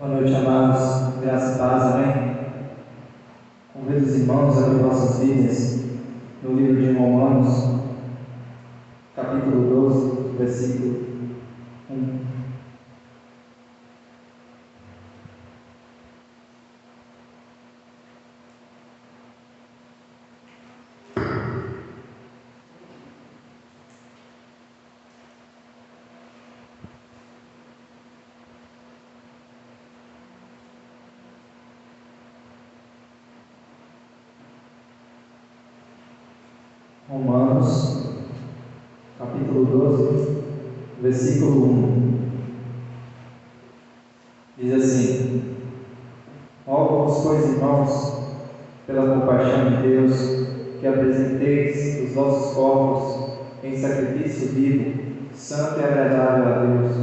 Boa noite, amados. Graça e paz, amém? Convido os irmãos a abrir vossas Bíblias no livro de Romanos, capítulo 12, versículo 1. Romanos, capítulo 12, versículo 1. Diz assim: Rogo-vos, pois, irmãos, pela compaixão de Deus, que apresenteis os vossos corpos em sacrifício vivo, santo e agradável a Deus,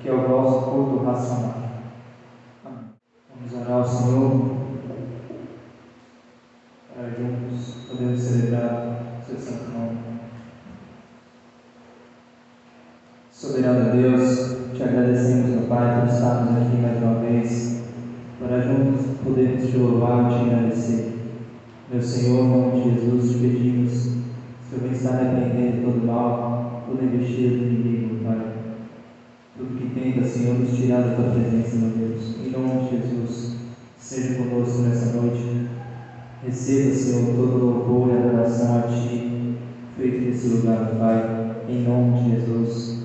que é o vosso culto racional. Amém. Vamos orar ao Senhor, para juntos podemos celebrar o seu santo nome. Soberano Deus, te agradecemos, meu Pai, por estarmos aqui mais uma vez, para juntos podermos te louvar e te agradecer. Meu Senhor, em nome de Jesus, te pedimos, que o bem-estar repreendendo todo mal, toda investida do inimigo, meu Pai. Tudo que tenta, Senhor, nos tirar da tua presença, meu Deus. Em nome de Jesus, seja conosco nessa noite. Receba, Senhor, todo o louvor e adoração a Ti, feito nesse lugar, meu Pai. Em nome de Jesus,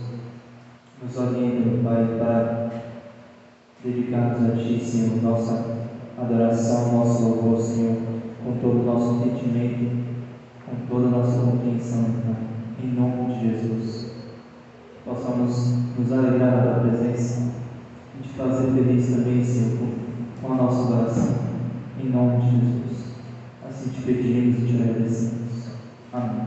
nos orienta, meu Pai, para dedicarmos a Ti, Senhor, nossa adoração, nosso louvor, Senhor, com todo o nosso entendimento, com toda a nossa compreensão, meu Pai. Em nome de Jesus, possamos nos alegrar da Tua presença e Te fazer feliz também, Senhor, com a nossa adoração. Em nome de Jesus. Assim te pedimos e te agradecemos. Amém.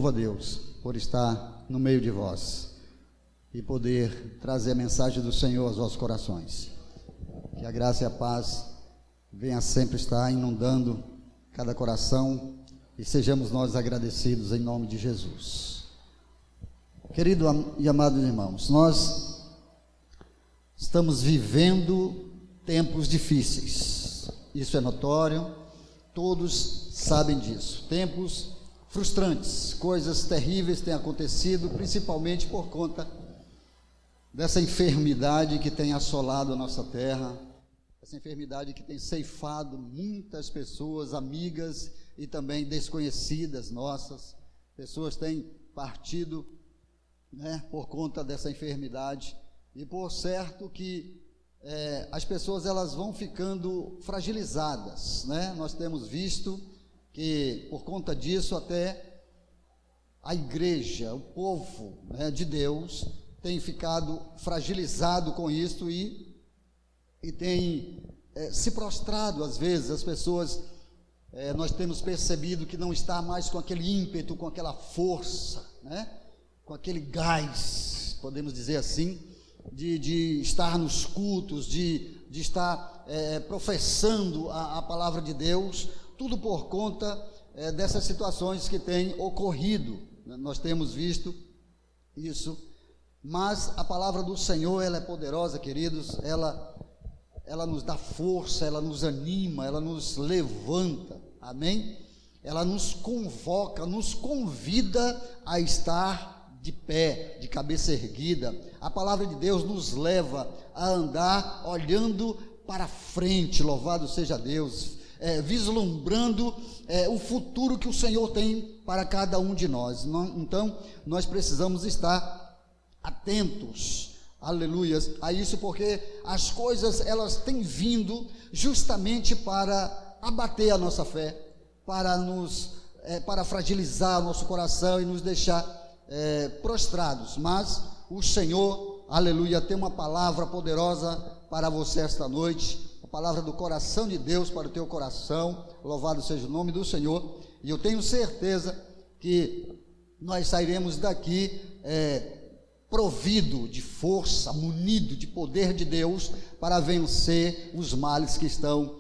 louvo a Deus por estar no meio de vós e poder trazer a mensagem do Senhor aos vossos corações. Que a graça e a paz venha sempre estar inundando cada coração e sejamos nós agradecidos em nome de Jesus. Querido e amados irmãos, nós estamos vivendo tempos difíceis, isso é notório, todos sabem disso, tempos frustrantes, coisas terríveis têm acontecido, principalmente por conta dessa enfermidade que tem assolado a nossa terra, essa enfermidade que tem ceifado muitas pessoas, amigas e também desconhecidas nossas. Pessoas têm partido, por conta dessa enfermidade, e por certo que as pessoas elas vão ficando fragilizadas, Nós temos visto que por conta disso até a igreja, o povo de Deus tem ficado fragilizado com isso e tem se prostrado às vezes. As pessoas, nós temos percebido que não está mais com aquele ímpeto, com aquela força, com aquele gás, podemos dizer assim, de estar nos cultos, de estar professando a palavra de Deus, tudo por conta dessas situações que têm ocorrido. Nós temos visto isso, mas a palavra do Senhor, ela é poderosa, queridos, ela nos dá força, ela nos anima, ela nos levanta, amém? Ela nos convoca, nos convida a estar de pé, de cabeça erguida. A palavra de Deus nos leva a andar olhando para frente, louvado seja Deus, vislumbrando o futuro que o Senhor tem para cada um de nós. Então, nós precisamos estar atentos, aleluias, a isso, porque as coisas elas têm vindo justamente para abater a nossa fé, para fragilizar o nosso coração e nos deixar prostrados. Mas o Senhor, aleluia, tem uma palavra poderosa para você esta noite, a palavra do coração de Deus para o teu coração. Louvado seja o nome do Senhor, e eu tenho certeza que nós sairemos daqui provido de força, munido de poder de Deus para vencer os males que estão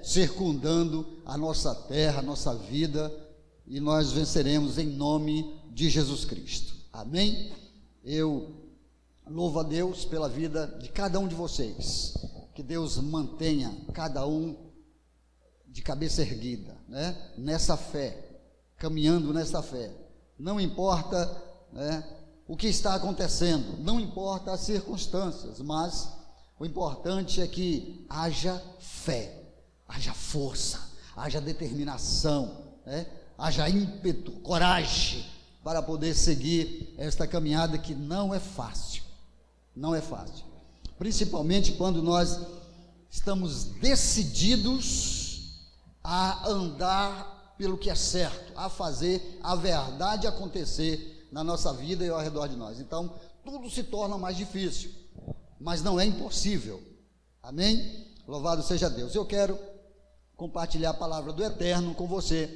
circundando a nossa terra, a nossa vida, e nós venceremos em nome de Jesus Cristo, amém? Eu louvo a Deus pela vida de cada um de vocês, que Deus mantenha cada um de cabeça erguida, nessa fé, caminhando nessa fé. Não importa o que está acontecendo, não importa as circunstâncias, mas o importante é que haja fé, haja força, haja determinação, haja ímpeto, coragem, para poder seguir esta caminhada que não é fácil, principalmente quando nós estamos decididos a andar pelo que é certo, a fazer a verdade acontecer na nossa vida e ao redor de nós. Então, tudo se torna mais difícil, mas não é impossível, amém? Louvado seja Deus. Eu quero compartilhar a palavra do Eterno com você,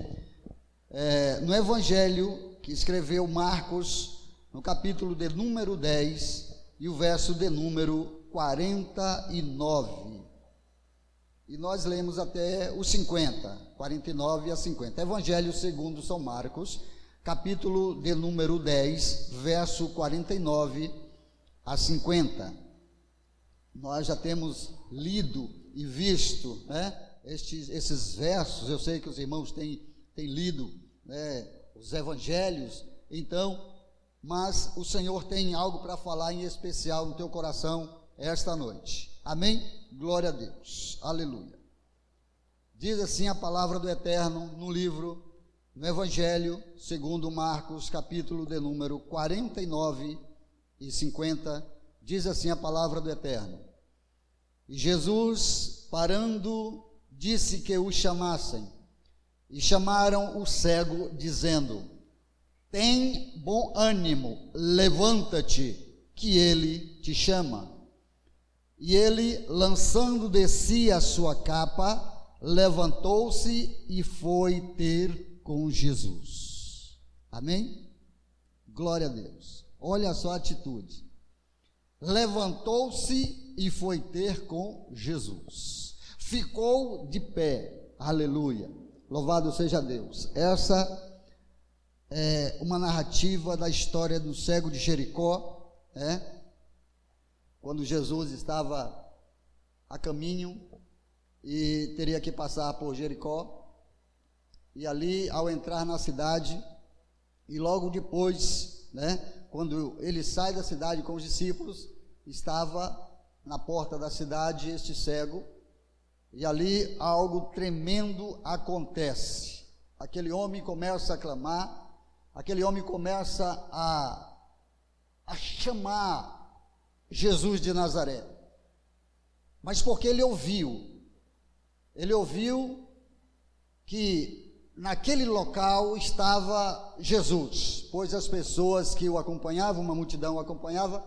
no Evangelho que escreveu Marcos, no capítulo de número 10 e o verso de número 49, e nós lemos até os 50, 49 a 50, Evangelho segundo São Marcos, capítulo de número 10, verso 49 a 50, nós já temos lido e visto, esses versos. Eu sei que os irmãos têm lido, os evangelhos, então, mas o Senhor tem algo para falar em especial no teu coração esta noite, amém? Glória a Deus, aleluia. Diz assim a palavra do Eterno no Evangelho segundo Marcos, capítulo de número 49 e 50, diz assim a palavra do Eterno: e Jesus, parando, disse que o chamassem, e chamaram o cego, dizendo: tem bom ânimo, levanta-te, que ele te chama. E ele, lançando de si a sua capa, levantou-se e foi ter com Jesus. Amém? Glória a Deus. Olha só a atitude. Levantou-se e foi ter com Jesus. Ficou de pé. Aleluia. Louvado seja Deus. Essa é uma narrativa da história do cego de Jericó, quando Jesus estava a caminho e teria que passar por Jericó, e ali, ao entrar na cidade, e logo depois, quando ele sai da cidade com os discípulos, estava na porta da cidade este cego, e ali algo tremendo acontece. Aquele homem começa a clamar, aquele homem começa a chamar Jesus de Nazaré, mas porque ele ouviu que naquele local estava Jesus, pois as pessoas que o acompanhavam, uma multidão o acompanhava,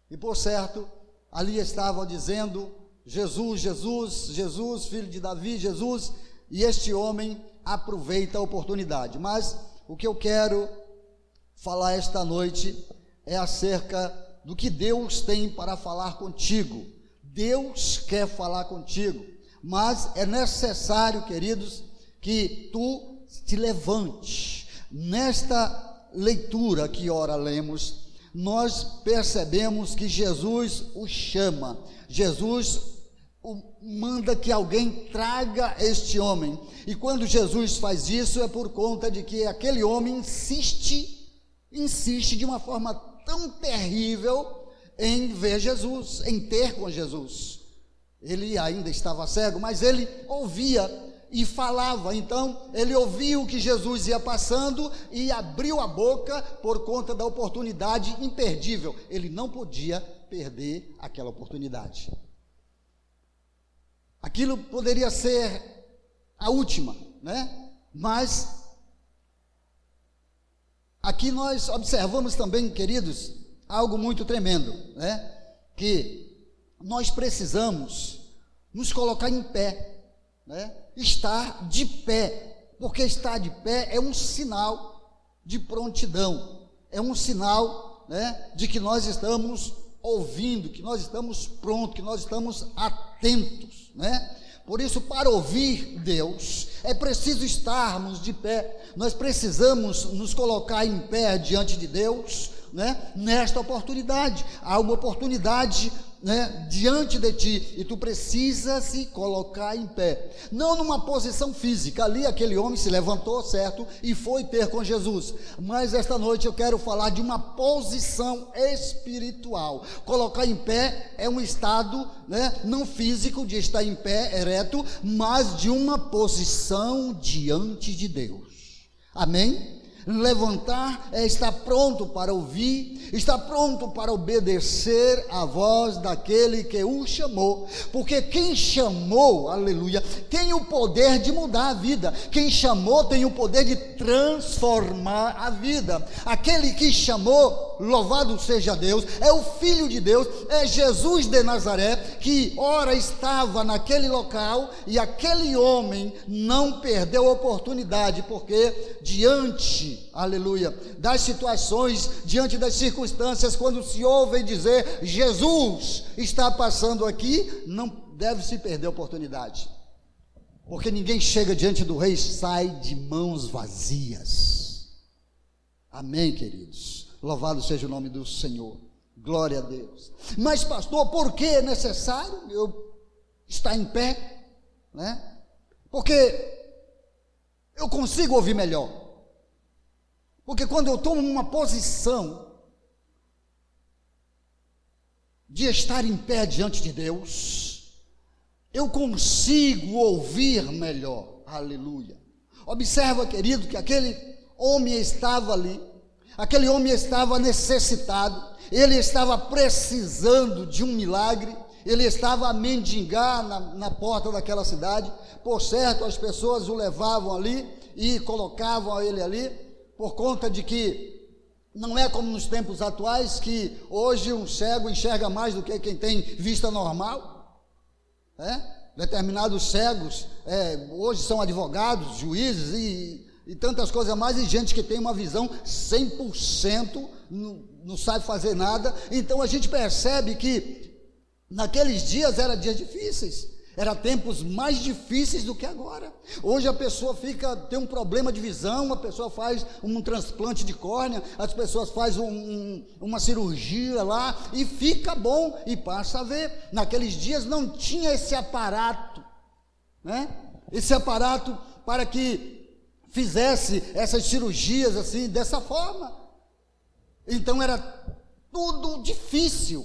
e por certo, ali estavam dizendo: Jesus, Jesus, Jesus, filho de Davi, Jesus, e este homem aproveita a oportunidade. Mas o que eu quero falar esta noite é acerca do que Deus tem para falar contigo. Deus quer falar contigo, mas é necessário, queridos, que tu te levante. Nesta leitura que ora lemos, nós percebemos que Jesus o chama, Jesus manda que alguém traga este homem, e quando Jesus faz isso é por conta de que aquele homem insiste de uma forma tão terrível em ver Jesus, em ter com Jesus. Ele ainda estava cego, mas ele ouvia e falava. Então ele ouviu que Jesus ia passando e abriu a boca por conta da oportunidade imperdível. Ele não podia perder aquela oportunidade. Aquilo poderia ser a última, mas aqui nós observamos também, queridos, algo muito tremendo, que nós precisamos nos colocar em pé, estar de pé, porque estar de pé é um sinal de prontidão, é um sinal, de que nós estamos ouvindo, que nós estamos prontos, que nós estamos atentos, Por isso, para ouvir Deus, é preciso estarmos de pé. Nós precisamos nos colocar em pé diante de Deus, nesta oportunidade. Há uma oportunidade, diante de ti, e tu precisas se colocar em pé, não numa posição física. Ali aquele homem se levantou, certo, e foi ter com Jesus, mas esta noite eu quero falar de uma posição espiritual. Colocar em pé é um estado, não físico de estar em pé ereto, mas de uma posição diante de Deus. Amém? Levantar é estar pronto para ouvir, estar pronto para obedecer a voz daquele que o chamou, porque quem chamou, aleluia, tem o poder de mudar a vida. Quem chamou tem o poder de transformar a vida. Aquele que chamou, louvado seja Deus, é o Filho de Deus, é Jesus de Nazaré, que ora estava naquele local, e aquele homem não perdeu a oportunidade, porque diante, aleluia, das situações, diante das circunstâncias, quando se ouve dizer Jesus está passando aqui, não deve se perder a oportunidade, porque ninguém chega diante do rei e sai de mãos vazias. Amém, queridos? Louvado seja o nome do Senhor, glória a Deus. Mas pastor, por que é necessário eu estar em pé? Porque eu consigo ouvir melhor. Porque quando eu estou numa posição de estar em pé diante de Deus, eu consigo ouvir melhor. Aleluia. Observa, querido, que aquele homem estava ali, aquele homem estava necessitado, ele estava precisando de um milagre, ele estava a mendigar na porta daquela cidade. Por certo, as pessoas o levavam ali e colocavam ele ali, por conta de que não é como nos tempos atuais, que hoje um cego enxerga mais do que quem tem vista normal. Determinados cegos hoje são advogados, juízes e tantas coisas mais, e gente que tem uma visão 100%, não sabe fazer nada. Então a gente percebe que naqueles dias eram dias difíceis, eram tempos mais difíceis do que agora. Hoje a pessoa tem um problema de visão, a pessoa faz um transplante de córnea, as pessoas fazem uma cirurgia lá e fica bom e passa a ver. Naqueles dias não tinha esse aparato, né? Esse aparato para que fizesse essas cirurgias assim, dessa forma. Então era tudo difícil.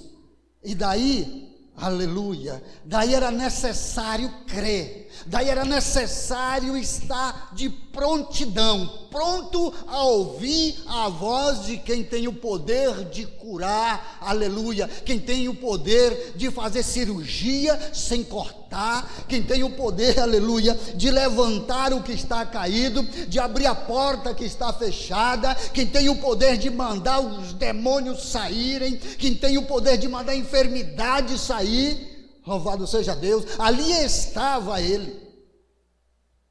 E daí, aleluia, daí era necessário crer, daí era necessário estar de prontidão, pronto a ouvir a voz de quem tem o poder de curar, aleluia, quem tem o poder de fazer cirurgia sem cortar, quem tem o poder, aleluia, de levantar o que está caído, de abrir a porta que está fechada, quem tem o poder de mandar os demônios saírem, quem tem o poder de mandar a enfermidade sair, louvado seja Deus. Ali estava ele,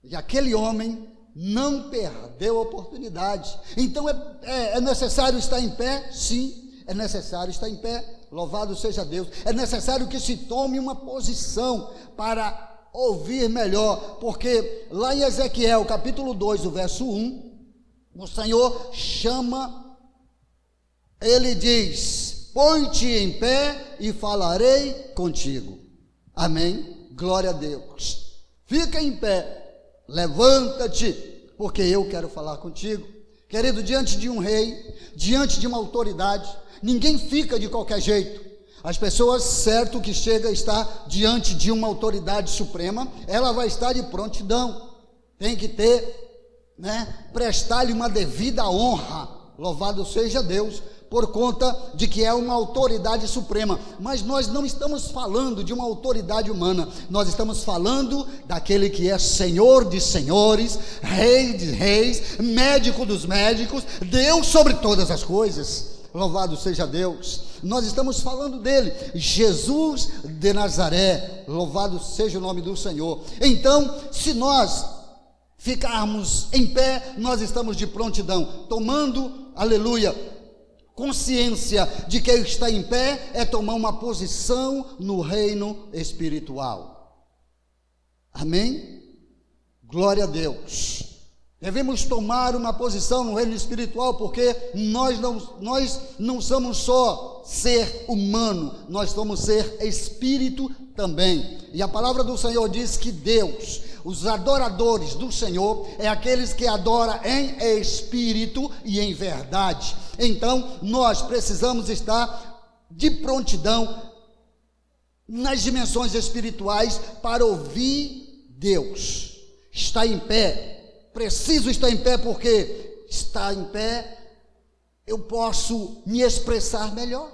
e aquele homem não perdeu a oportunidade. Então é necessário estar em pé? Sim, é necessário estar em pé, louvado seja Deus. É necessário que se tome uma posição para ouvir melhor, porque lá em Ezequiel capítulo 2, o verso 1, o Senhor chama, ele diz: põe-te em pé e falarei contigo. Amém? Glória a Deus. Fica em pé, levanta-te, porque eu quero falar contigo. Querido, diante de um rei, diante de uma autoridade, ninguém fica de qualquer jeito. As pessoas, certo que chega a estar diante de uma autoridade suprema, ela vai estar de prontidão, tem que ter, prestar-lhe uma devida honra, louvado seja Deus, por conta de que é uma autoridade suprema. Mas nós não estamos falando de uma autoridade humana, nós estamos falando daquele que é Senhor de senhores, Rei de reis, médico dos médicos, Deus sobre todas as coisas, louvado seja Deus. Nós estamos falando dele, Jesus de Nazaré, louvado seja o nome do Senhor. Então, se nós ficarmos em pé, nós estamos de prontidão, tomando, aleluia, consciência de que estar em pé é tomar uma posição no reino espiritual. Amém? Glória a Deus. Devemos tomar uma posição no reino espiritual, porque nós não somos só ser humano, nós somos ser espírito também. E a palavra do Senhor diz que Deus, os adoradores do Senhor, é aqueles que adoram em espírito e em verdade. Então nós precisamos estar de prontidão nas dimensões espirituais para ouvir Deus. Está em pé, preciso estar em pé, porque estar em pé eu posso me expressar melhor.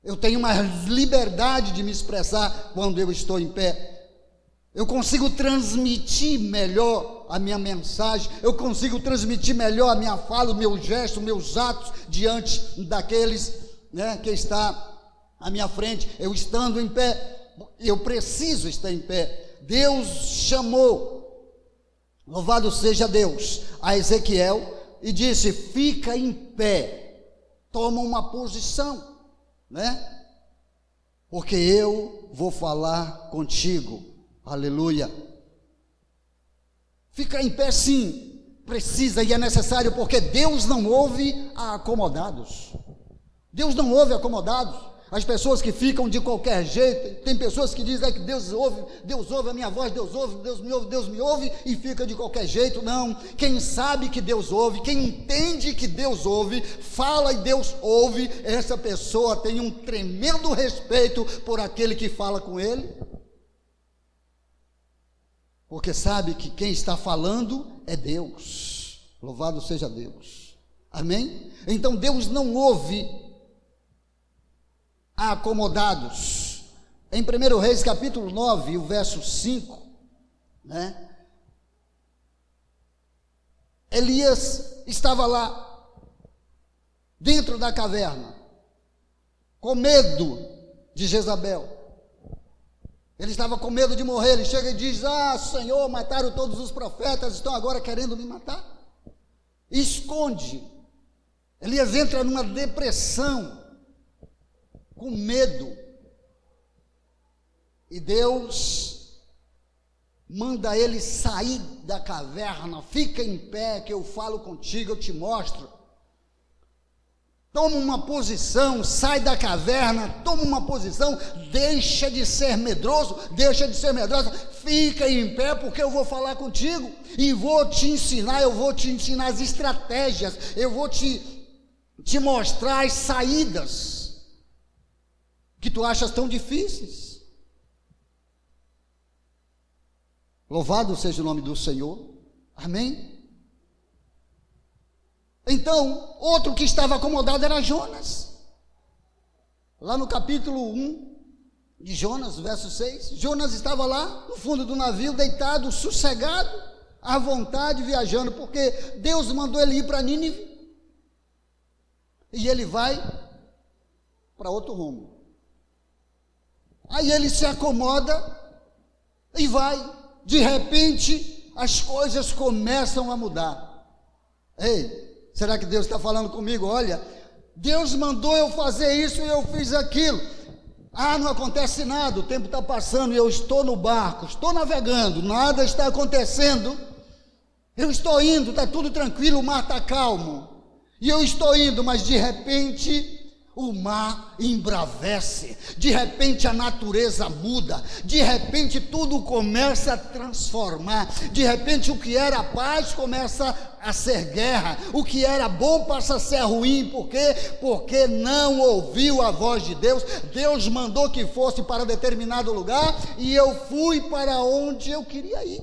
Eu tenho uma liberdade de me expressar quando eu estou em pé. Eu consigo transmitir melhor a minha mensagem, eu consigo transmitir melhor a minha fala, o meu gesto, os meus atos diante daqueles, que está à minha frente. Eu estando em pé, eu preciso estar em pé. Deus chamou, louvado seja Deus, a Ezequiel e disse: fica em pé, toma uma posição, porque eu vou falar contigo. Aleluia. Fica em pé, sim, precisa e é necessário, porque Deus não ouve a acomodados. Deus não ouve acomodados. As pessoas que ficam de qualquer jeito, tem pessoas que dizem que Deus ouve a minha voz, Deus me ouve e fica de qualquer jeito. Não, quem sabe que Deus ouve, quem entende que Deus ouve, fala e Deus ouve, essa pessoa tem um tremendo respeito por aquele que fala com ele, porque sabe que quem está falando é Deus, louvado seja Deus, amém? Então Deus não ouve acomodados. Em 1 Reis capítulo 9, o verso 5, Elias estava lá, dentro da caverna, com medo de Jezabel, Ele estava com medo de morrer. Ele chega e diz: Senhor, mataram todos os profetas, estão agora querendo me matar. E esconde. Elias entra numa depressão, com medo. E Deus manda ele sair da caverna. Fica em pé que eu falo contigo, eu te mostro. Toma uma posição, sai da caverna, toma uma posição, deixa de ser medroso, fica em pé porque eu vou falar contigo e vou te ensinar, as estratégias, eu vou te mostrar as saídas que tu achas tão difíceis. Louvado seja o nome do Senhor, amém? Então, outro que estava acomodado era Jonas. Lá no capítulo 1 de Jonas, verso 6, Jonas estava lá no fundo do navio, deitado, sossegado, à vontade, viajando, porque Deus mandou ele ir para Nínive, e ele vai para outro rumo. Aí ele se acomoda e vai. De repente, as coisas começam a mudar. Ei, será que Deus está falando comigo? Olha, Deus mandou eu fazer isso e eu fiz aquilo. Não acontece nada, o tempo está passando e eu estou no barco, estou navegando, nada está acontecendo. Eu estou indo, está tudo tranquilo, o mar está calmo. E eu estou indo, mas de repente o mar embravece, de repente a natureza muda, de repente tudo começa a transformar, de repente o que era paz começa a ser guerra, o que era bom passa a ser ruim. Por quê? Porque não ouviu a voz de Deus. Deus mandou que fosse para determinado lugar e eu fui para onde eu queria ir.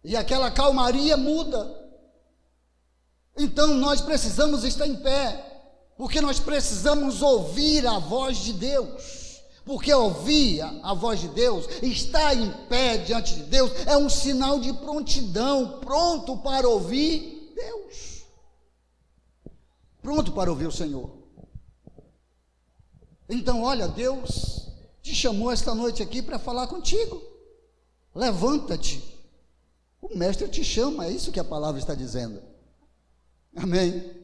E aquela calmaria muda. Então nós precisamos estar em pé, porque nós precisamos ouvir a voz de Deus, porque ouvir a voz de Deus, estar em pé diante de Deus, é um sinal de prontidão, pronto para ouvir Deus, pronto para ouvir o Senhor. Então olha, Deus te chamou esta noite aqui para falar contigo. Levanta-te, o mestre te chama, é isso que a palavra está dizendo. Amém.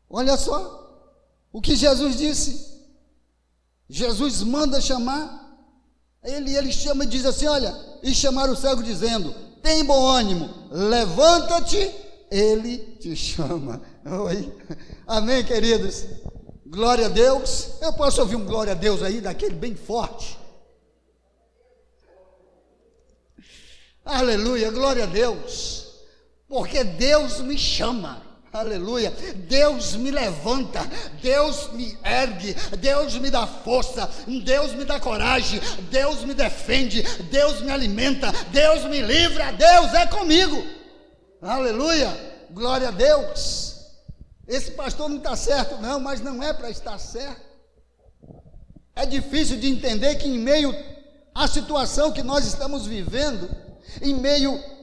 Olha só o que Jesus disse. Jesus manda chamar, ele chama e diz assim: olha, e chamar o cego dizendo: tem bom ânimo, levanta-te, ele te chama. Oi. Amém, queridos? Glória a Deus. Eu posso ouvir um glória a Deus aí, daquele bem forte? Aleluia, glória a Deus. Porque Deus me chama, aleluia, Deus me levanta, Deus me ergue, Deus me dá força, Deus me dá coragem, Deus me defende, Deus me alimenta, Deus me livra, Deus é comigo, aleluia, glória a Deus. Esse pastor não está certo não, mas não é para estar certo. É difícil de entender que em meio à situação que nós estamos vivendo, em meio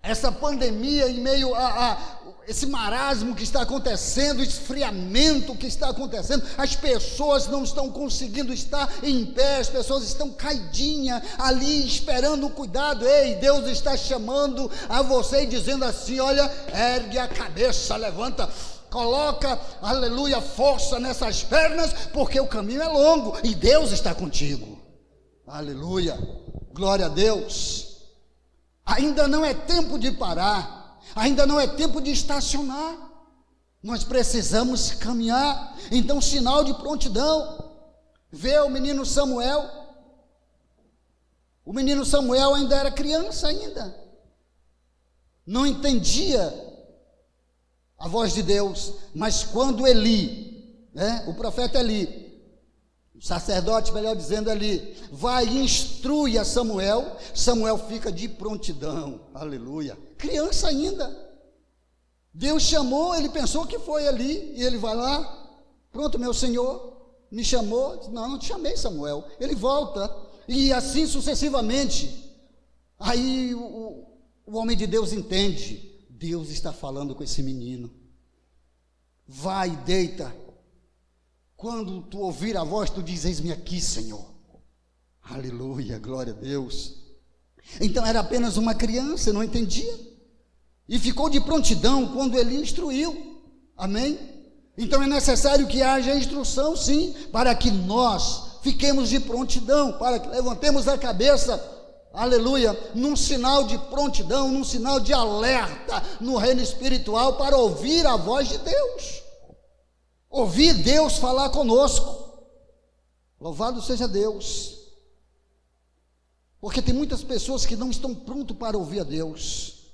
essa pandemia, em meio a esse marasmo que está acontecendo, esfriamento que está acontecendo, as pessoas não estão conseguindo estar em pé, as pessoas estão caidinhas ali esperando o cuidado. Ei, Deus está chamando a você e dizendo assim: olha, ergue a cabeça, levanta, coloca, aleluia, força nessas pernas, porque o caminho é longo e Deus está contigo, aleluia, glória a Deus. Ainda não é tempo de parar, ainda não é tempo de estacionar, nós precisamos caminhar. Então, sinal de prontidão. Vê o menino Samuel ainda era criança ainda, não entendia a voz de Deus, mas quando Eli, o profeta Eli, o sacerdote, melhor dizendo, ali, vai e instrui a Samuel, Samuel fica de prontidão, aleluia, criança ainda, Deus chamou, ele pensou que foi ali, e ele vai lá, pronto, meu Senhor me chamou, não te chamei, Samuel, ele volta, e assim sucessivamente. Aí o homem de Deus entende, Deus está falando com esse menino, vai, deita, Quando tu ouvir a voz, tu diz: eis-me aqui, Senhor. Aleluia, glória a Deus. Então era apenas uma criança, não entendia, e ficou de prontidão quando ele instruiu. Amém? Então é necessário que haja instrução, sim, para que nós fiquemos de prontidão, para que levantemos a cabeça, aleluia, num sinal de prontidão, num sinal de alerta no reino espiritual, para ouvir a voz de Deus, ouvir Deus falar conosco. Louvado seja Deus. Porque tem muitas pessoas que não estão prontas para ouvir a Deus.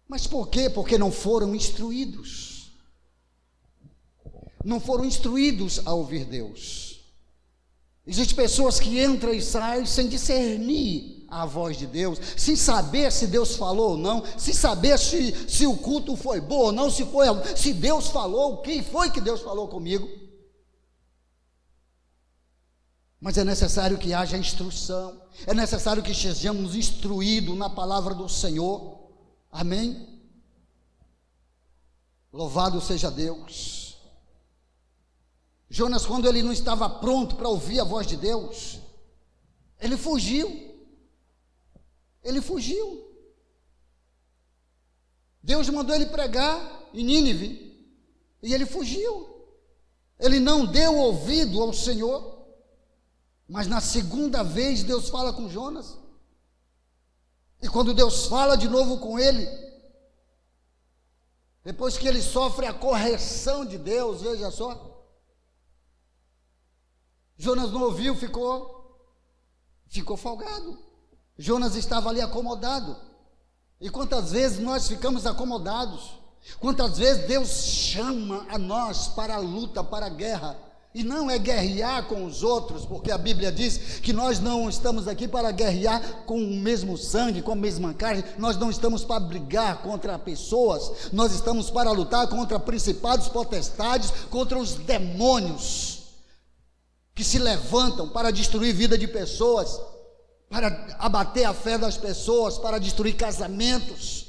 Mas por quê? Porque não foram instruídos. Não foram instruídos a ouvir Deus. Existem pessoas que entram e saem sem discernir a voz de Deus, sem saber se Deus falou ou não, sem saber se o culto foi bom ou não, se Deus falou, o que foi que Deus falou comigo. Mas é necessário que haja instrução, é necessário que sejamos instruídos na palavra do Senhor. Amém? Louvado seja Deus. Jonas, quando ele não estava pronto para ouvir a voz de Deus, ele fugiu. Ele fugiu. Deus mandou ele pregar em Nínive, e ele fugiu. Ele não deu ouvido ao Senhor. Mas na segunda vez Deus fala com Jonas, e quando Deus fala de novo com ele, depois que ele sofre a correção de Deus, veja só, Jonas não ouviu, ficou folgado. Jonas estava ali acomodado. E quantas vezes nós ficamos acomodados? Quantas vezes Deus chama a nós para a luta, para a guerra? E não é guerrear com os outros, porque a Bíblia diz que nós não estamos aqui para guerrear com o mesmo sangue, com a mesma carne. Nós não estamos para brigar contra pessoas, nós estamos para lutar contra principados, potestades, contra os demônios que se levantam para destruir vida de pessoas, para abater a fé das pessoas, para destruir casamentos.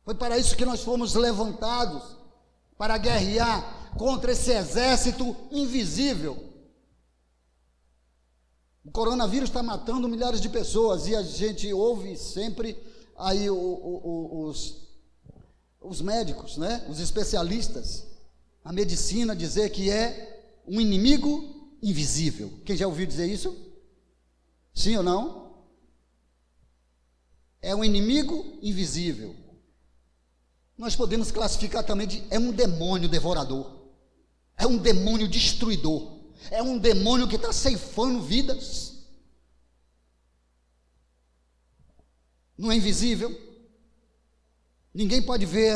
Foi para isso que nós fomos levantados, para guerrear contra esse exército invisível. O coronavírus está matando milhares de pessoas, e a gente ouve sempre aí os médicos, né? Os especialistas, a medicina dizer que é um inimigo invisível. Quem já ouviu dizer isso? Sim ou não? É um inimigo invisível. Nós podemos classificar também é um demônio devorador, é um demônio destruidor, é um demônio que está ceifando vidas. Não é invisível, ninguém pode ver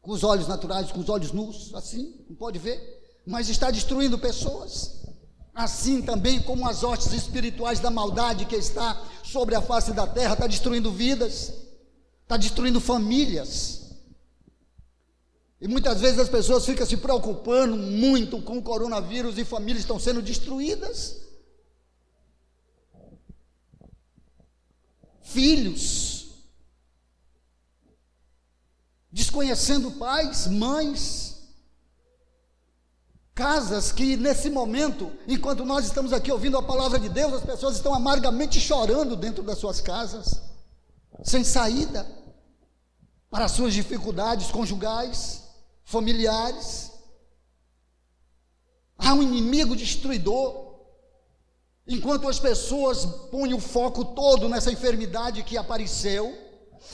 com os olhos naturais, com os olhos nus, assim, não pode ver, mas está destruindo pessoas. Assim também como as hostes espirituais da maldade que está sobre a face da terra, está destruindo vidas, está destruindo famílias. E muitas vezes as pessoas ficam se preocupando muito com o coronavírus e famílias estão sendo destruídas. Filhos desconhecendo pais, mães, casas que nesse momento, enquanto nós estamos aqui ouvindo a palavra de Deus, as pessoas estão amargamente chorando dentro das suas casas, sem saída para as suas dificuldades conjugais, familiares. Há um inimigo destruidor. Enquanto as pessoas põem o foco todo nessa enfermidade que apareceu,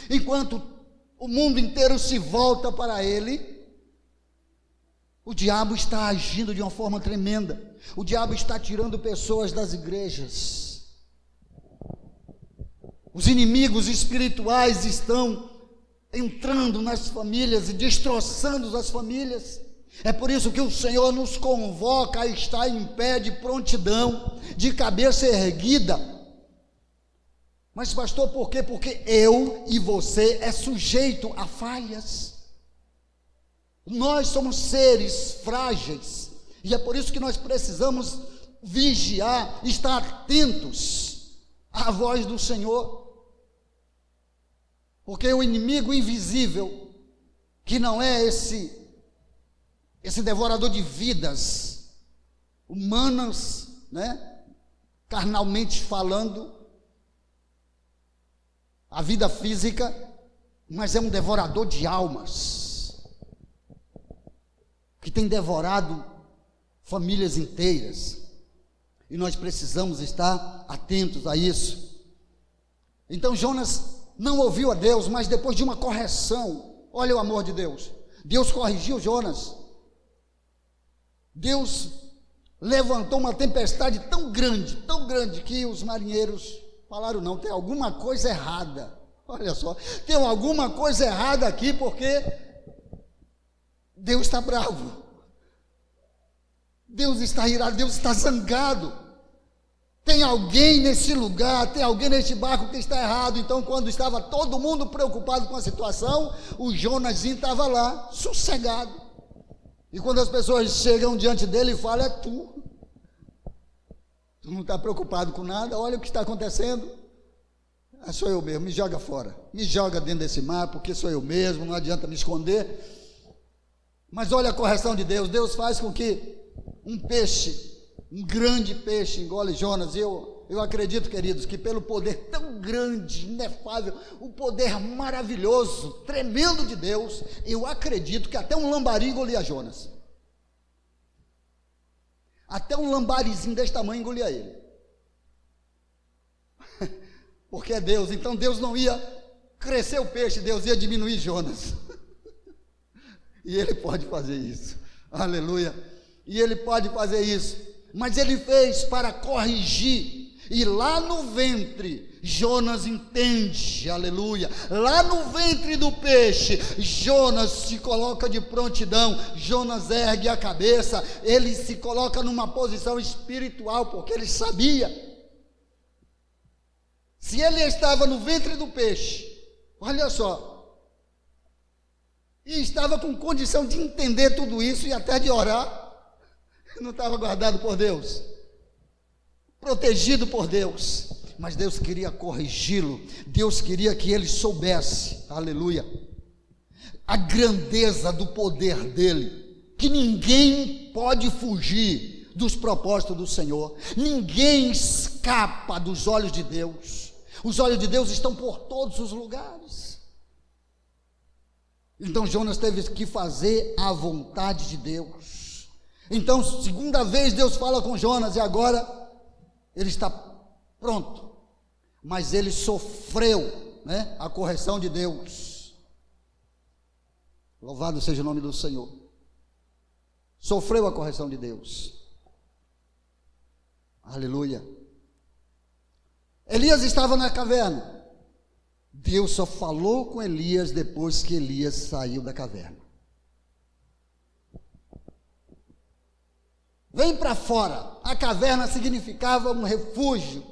enquanto o mundo inteiro se volta para ele, o diabo está agindo de uma forma tremenda. O diabo está tirando pessoas das igrejas. Os inimigos espirituais estão entrando nas famílias e destroçando as famílias. É por isso que o Senhor nos convoca a estar em pé de prontidão, de cabeça erguida. Mas pastor, por quê? Porque eu e você é sujeito a falhas. Nós somos seres frágeis, e é por isso que nós precisamos vigiar, estar atentos à voz do Senhor. Porque o inimigo invisível que não é esse devorador de vidas humanas, né? Carnalmente falando, a vida física, mas é um devorador de almas, que tem devorado famílias inteiras, e nós precisamos estar atentos a isso. Então Jonas não ouviu a Deus, mas depois de uma correção, olha o amor de Deus, Deus corrigiu Jonas. Deus levantou uma tempestade tão grande, que os marinheiros falaram: não, tem alguma coisa errada. Olha só, tem alguma coisa errada aqui, porque Deus está bravo, Deus está irado, Deus está zangado. Tem alguém nesse lugar, tem alguém nesse barco que está errado. Então, quando estava todo mundo preocupado com a situação, o Jonazinho estava lá, sossegado. E quando as pessoas chegam diante dele e falam: é tu não está preocupado com nada, olha o que está acontecendo. Ah, sou eu mesmo, me joga fora, me joga dentro desse mar, porque sou eu mesmo, não adianta me esconder. Mas olha a correção de Deus. Deus faz com que um peixe, um grande peixe, engole Jonas. Eu acredito, queridos, que pelo poder tão grande, inefável, o poder maravilhoso, tremendo de Deus, eu acredito que até um lambari engolia Jonas. Até um lambarizinho desse tamanho engolia ele. Porque é Deus. Então Deus não ia crescer o peixe, Deus ia diminuir Jonas. E Ele pode fazer isso. Aleluia. E Ele pode fazer isso. Mas Ele fez para corrigir. E lá no ventre, Jonas entende, aleluia. Lá no ventre do peixe, Jonas se coloca de prontidão. Jonas ergue a cabeça. Ele se coloca numa posição espiritual, porque ele sabia. Se ele estava no ventre do peixe, olha só, e estava com condição de entender tudo isso e até de orar, não estava guardado por Deus, protegido por Deus, mas Deus queria corrigi-lo. Deus queria que ele soubesse, aleluia, a grandeza do poder dele, que ninguém pode fugir dos propósitos do Senhor, ninguém escapa dos olhos de Deus. Os olhos de Deus estão por todos os lugares. Então Jonas teve que fazer a vontade de Deus. Então, segunda vez Deus fala com Jonas, e agora ele está pronto, mas ele sofreu, né, a correção de Deus. Louvado seja o nome do Senhor. Sofreu a correção de Deus. Aleluia. Elias estava na caverna. Deus só falou com Elias depois que Elias saiu da caverna. Vem para fora. A caverna significava um refúgio,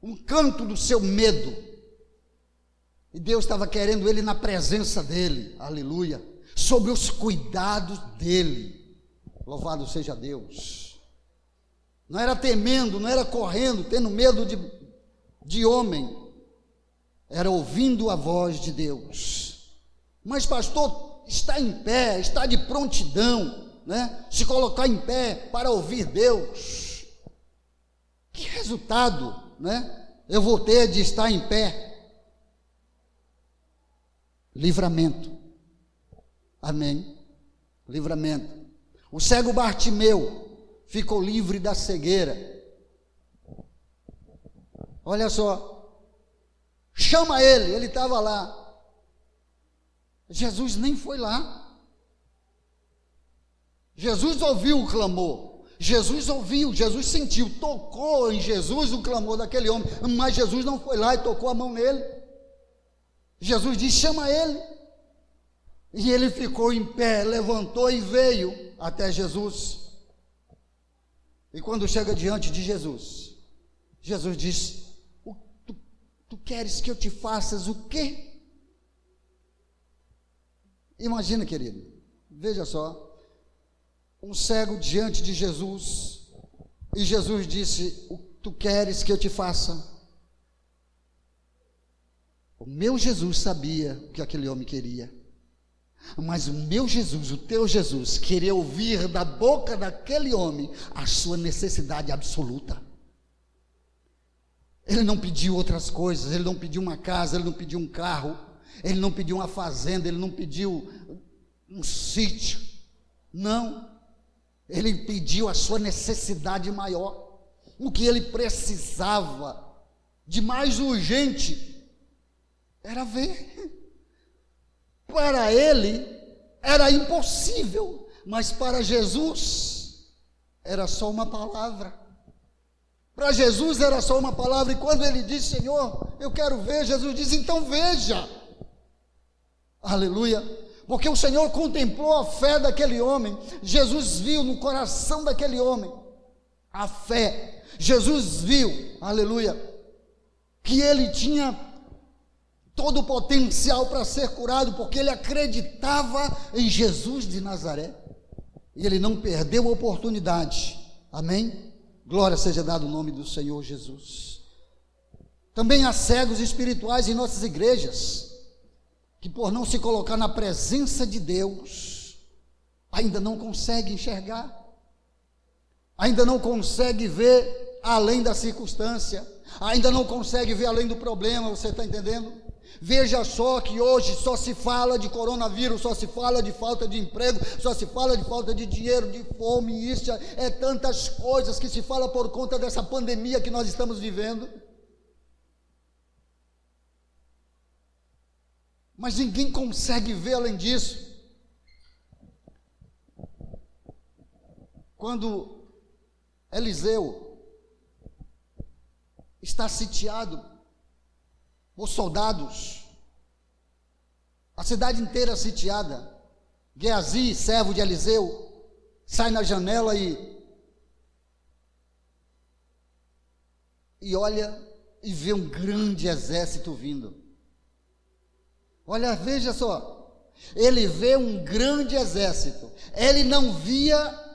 um canto do seu medo. E Deus estava querendo ele na presença dele, aleluia, sob os cuidados dele. Louvado seja Deus. Não era temendo, não era correndo, tendo medo de homem, era ouvindo a voz de Deus. Mas pastor, está em pé, está de prontidão, né? Se colocar em pé para ouvir Deus, que resultado, né, eu vou ter de estar em pé? Livramento, amém, livramento. O cego Bartimeu ficou livre da cegueira. Olha só, chama ele estava lá. Jesus nem foi lá. Jesus ouviu o clamor, Jesus ouviu, Jesus sentiu, tocou em Jesus o clamor daquele homem, mas Jesus não foi lá e tocou a mão nele. Jesus disse: chama ele. E ele ficou em pé, levantou e veio até Jesus. E quando chega diante de Jesus, Jesus diz: tu queres que eu te faças o quê? Imagina, querido, veja só, um cego diante de Jesus, e Jesus disse: tu queres que eu te faça? O meu Jesus sabia o que aquele homem queria. Mas o meu Jesus, o teu Jesus, queria ouvir da boca daquele homem a sua necessidade absoluta. Ele não pediu outras coisas, ele não pediu uma casa, ele não pediu um carro, ele não pediu uma fazenda, ele não pediu um sítio. Não, ele pediu a sua necessidade maior, o que ele precisava de mais urgente era ver. Para ele era impossível, mas para Jesus era só uma palavra. Para Jesus era só uma palavra, e quando ele disse: Senhor, eu quero ver, Jesus diz: então veja. Aleluia. Porque o Senhor contemplou a fé daquele homem. Jesus viu no coração daquele homem a fé. Jesus viu, aleluia, que ele tinha todo o potencial para ser curado, porque ele acreditava em Jesus de Nazaré, e ele não perdeu a oportunidade. Amém? Glória seja dada o nome do Senhor Jesus. Também há cegos espirituais em nossas igrejas, que por não se colocar na presença de Deus, ainda não consegue enxergar, ainda não consegue ver além da circunstância, ainda não consegue ver além do problema. Você está entendendo? Veja só que hoje só se fala de coronavírus, só se fala de falta de emprego, só se fala de falta de dinheiro, de fome. Isso é tantas coisas que se fala por conta dessa pandemia que nós estamos vivendo. Mas ninguém consegue ver além disso. Quando Eliseu está sitiado por soldados, a cidade inteira sitiada, Geazi, servo de Eliseu, sai na janela e olha e vê um grande exército vindo. Olha, veja só, ele vê um grande exército, ele não via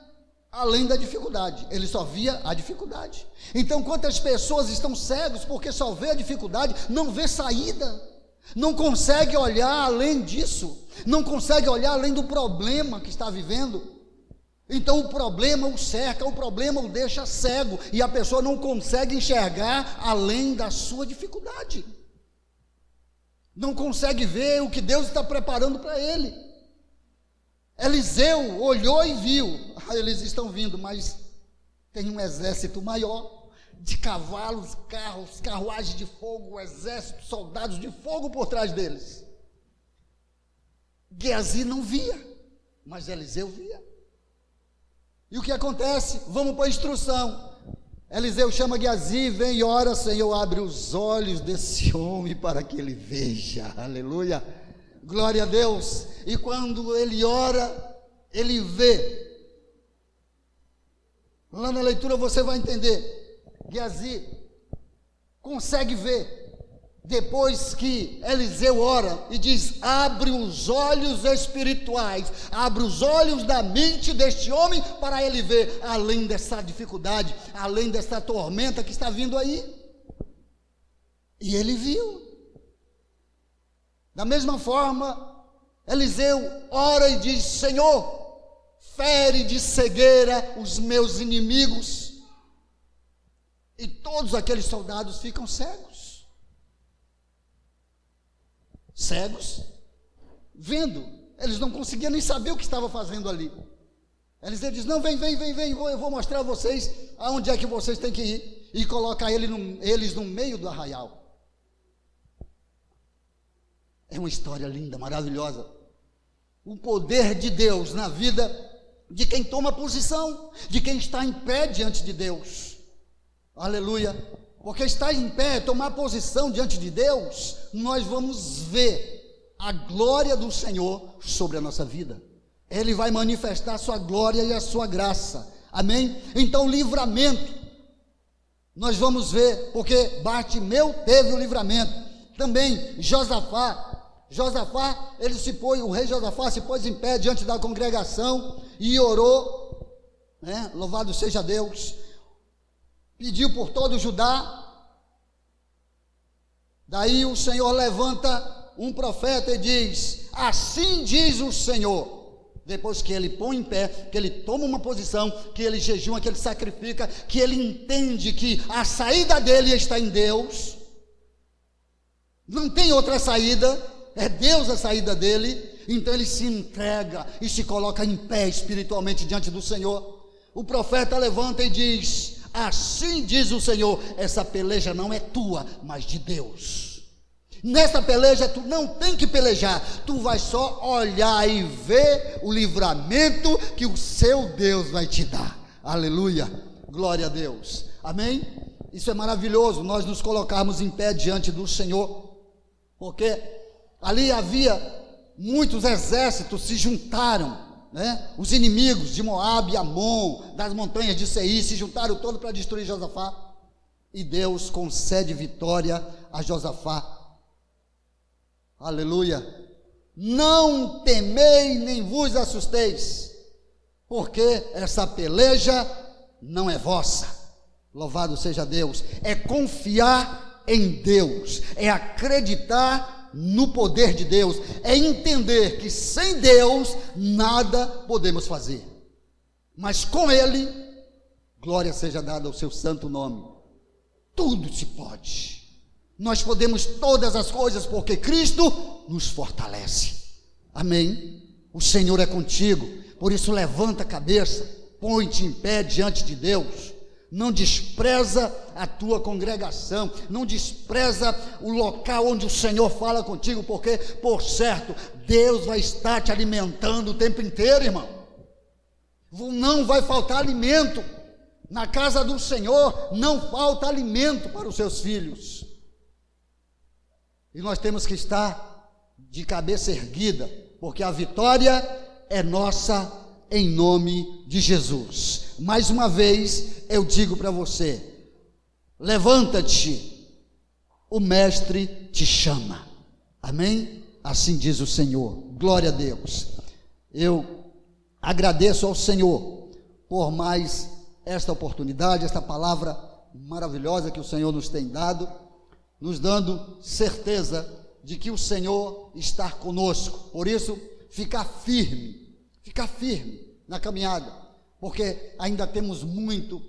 além da dificuldade, ele só via a dificuldade. Então, quantas pessoas estão cegos porque só vê a dificuldade, não vê saída, não consegue olhar além disso, não consegue olhar além do problema que está vivendo. Então o problema o cerca, o problema o deixa cego, e a pessoa não consegue enxergar além da sua dificuldade, não consegue ver o que Deus está preparando para ele. Eliseu olhou e viu: eles estão vindo, mas tem um exército maior, de cavalos, carros, carruagens de fogo, exército, soldados de fogo por trás deles. Geazi não via, mas Eliseu via. E o que acontece? Vamos para a instrução. Eliseu chama Geazi, vem e ora: Senhor, abre os olhos desse homem para que ele veja. Aleluia, glória a Deus. E quando ele ora, ele vê. Lá na leitura você vai entender. Geazi consegue ver, depois que Eliseu ora e diz: abre os olhos espirituais, abre os olhos da mente deste homem para ele ver além dessa dificuldade, além dessa tormenta que está vindo aí. E ele viu. Da mesma forma, Eliseu ora e diz: Senhor, fere de cegueira os meus inimigos. E todos aqueles soldados ficam cegos. Cegos, vendo. Eles não conseguiam nem saber o que estava fazendo ali. Eliseu diz: não, vem, eu vou mostrar a vocês aonde é que vocês têm que ir. E coloca eles no meio do arraial. É uma história linda, maravilhosa. O poder de Deus na vida de quem toma posição, de quem está em pé diante de Deus. Aleluia. Porque estar em pé, tomar posição diante de Deus, nós vamos ver a glória do Senhor sobre a nossa vida. Ele vai manifestar a sua glória e a sua graça. Amém? Então, livramento, nós vamos ver, porque Bartimeu teve o livramento. Também Josafá, o rei Josafá se pôs em pé diante da congregação e orou, né? Louvado seja Deus. Pediu por todo Judá. Daí o Senhor levanta um profeta e diz: assim diz o Senhor. Depois que ele põe em pé, que ele toma uma posição, que ele jejuma, que ele sacrifica, que ele entende que a saída dele está em Deus, não tem outra saída, é Deus a saída dele, então ele se entrega e se coloca em pé espiritualmente diante do Senhor. O profeta levanta e diz: assim diz o Senhor, essa peleja não é tua, mas de Deus. Nessa peleja tu não tem que pelejar, tu vai só olhar e ver o livramento que o seu Deus vai te dar. Aleluia, glória a Deus, amém? Isso é maravilhoso, nós nos colocarmos em pé diante do Senhor, porque ali havia muitos exércitos, se juntaram, né? Os inimigos de Moabe e Amon, das montanhas de Seir, se juntaram todos para destruir Josafá, e Deus concede vitória a Josafá. Aleluia. Não temei nem vos assusteis, porque essa peleja não é vossa. Louvado seja Deus. É confiar em Deus, é acreditar no poder de Deus, é entender que sem Deus nada podemos fazer, mas com Ele, glória seja dada ao seu santo nome, tudo se pode. Nós podemos todas as coisas porque Cristo nos fortalece. Amém? O Senhor é contigo, por isso levanta a cabeça, põe-te em pé diante de Deus. Não despreza a tua congregação, não despreza o local onde o Senhor fala contigo, porque, por certo, Deus vai estar te alimentando o tempo inteiro, irmão. Não vai faltar alimento. Na casa do Senhor não falta alimento para os seus filhos. E nós temos que estar de cabeça erguida, porque a vitória é nossa em nome de Jesus. Mais uma vez eu digo para você: levanta-te, o Mestre te chama. Amém? Assim diz o Senhor. Glória a Deus. Eu agradeço ao Senhor por mais esta oportunidade, esta palavra maravilhosa que o Senhor nos tem dado, nos dando certeza de que o Senhor está conosco. Por isso, ficar firme na caminhada, porque ainda temos muito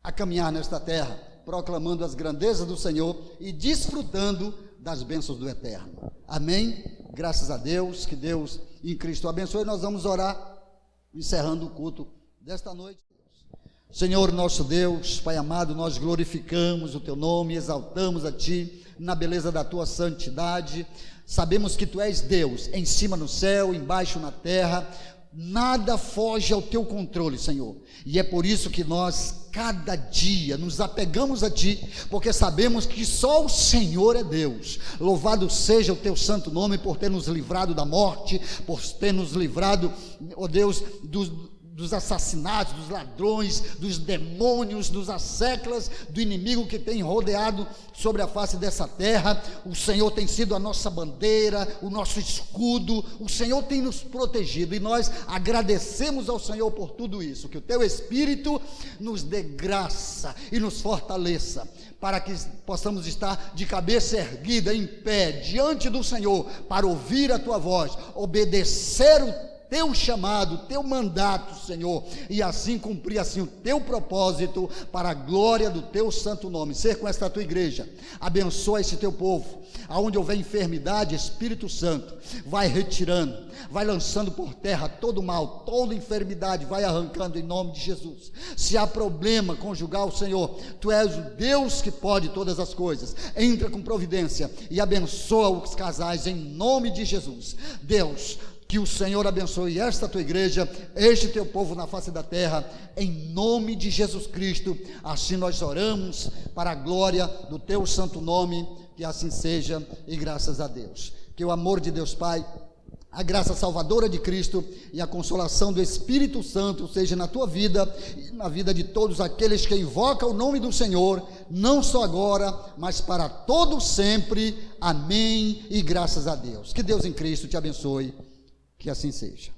a caminhar nesta terra, proclamando as grandezas do Senhor e desfrutando das bênçãos do Eterno. Amém? Graças a Deus, que Deus em Cristo abençoe. Nós vamos orar, encerrando o culto desta noite. Senhor nosso Deus, Pai amado, nós glorificamos o Teu nome, exaltamos a Ti, na beleza da Tua santidade. Sabemos que Tu és Deus, em cima no céu, embaixo na terra. Nada foge ao Teu controle, Senhor, e é por isso que nós cada dia nos apegamos a Ti, porque sabemos que só o Senhor é Deus. Louvado seja o Teu santo nome por ter nos livrado da morte, por ter nos livrado, ó Deus, dos assassinatos, dos ladrões, dos demônios, dos asseclas, do inimigo que tem rodeado sobre a face dessa terra. O Senhor tem sido a nossa bandeira, o nosso escudo, o Senhor tem nos protegido, e nós agradecemos ao Senhor por tudo isso. Que o Teu Espírito nos dê graça e nos fortaleça, para que possamos estar de cabeça erguida, em pé, diante do Senhor, para ouvir a Tua voz, obedecer o Teu chamado, Teu mandato, Senhor, e assim cumprir assim o Teu propósito, para a glória do Teu santo nome. Ser com esta Tua igreja, abençoa esse Teu povo, aonde houver enfermidade, Espírito Santo, vai retirando, vai lançando por terra todo mal, toda enfermidade, vai arrancando em nome de Jesus. Se há problema conjugal, Senhor, Tu és o Deus que pode todas as coisas, entra com providência e abençoa os casais em nome de Jesus. Deus, que o Senhor abençoe esta Tua igreja, este Teu povo na face da terra, em nome de Jesus Cristo. Assim nós oramos, para a glória do Teu santo nome, que assim seja, e graças a Deus. Que o amor de Deus Pai, a graça salvadora de Cristo e a consolação do Espírito Santo seja na tua vida e na vida de todos aqueles que invocam o nome do Senhor, não só agora, mas para todo sempre. Amém, e graças a Deus. Que Deus em Cristo te abençoe. Que assim seja.